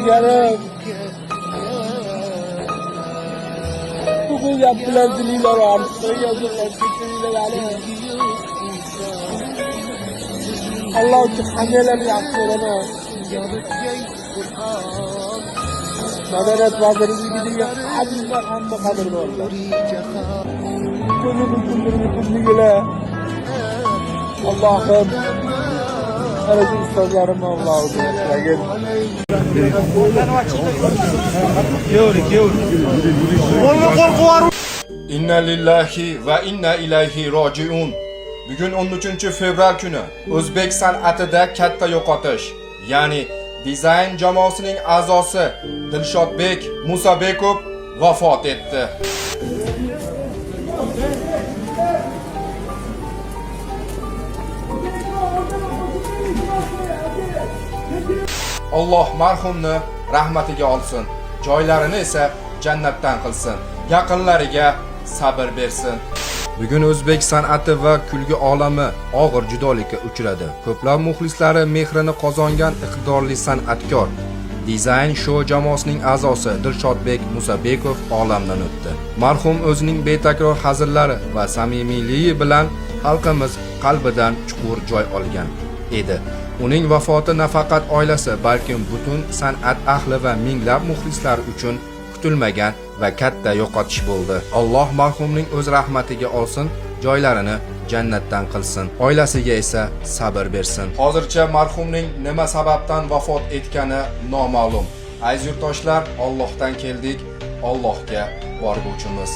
Yarım. Bugün yaptılar diliyle var. Yazırlar, keçiriyle yani. Allah için hanelerini yaptılar. Madaret vaziri gibi adımlar hamma kadir oldu. Kuzunu güle. Allah'ım. Aracı ustazlarım Allah'ım. İnna lillahi ve inna ilayhi rojiun. Bugun 13 fevral kuni o'zbek san'atida katta yo'qotish, ya'ni dizayn jamoasining a'zosi Dilshodbek Musabekov vafot etdi. Alloh marhumni rahmatiga olsin, joylarini esa jannatdan qilsin, yaqinlariga sabr bersin. Bugun o'zbek san'ati va kulgi olami og'ir judolikka uchradi. Ko'plab muxlislari mehrini qozongan iqtidorli san'atkor, dizayn show jamoasining a'zosi Dilshodbek Musabekov olamdan o'tdi. Marhum o'zining betakror hazillari va samimiyligi bilan xalqimiz qalbidan chuqur joy olgan edi. Uning vafoti nafaqat oilasi, balki butun san'at ahli va minglab muxlislar uchun kutilmagan va katta yo'qotish bo'ldi. Alloh marhumning o'z rahmatiga olsin, joylarini jannatdan qilsin, oilasiga esa sabr bersin. Hozircha marhumning nima sababdan vafot etgani noma'lum. Aziz yurtdoshlar, Allohdan keldik, Allohga borguvchimiz.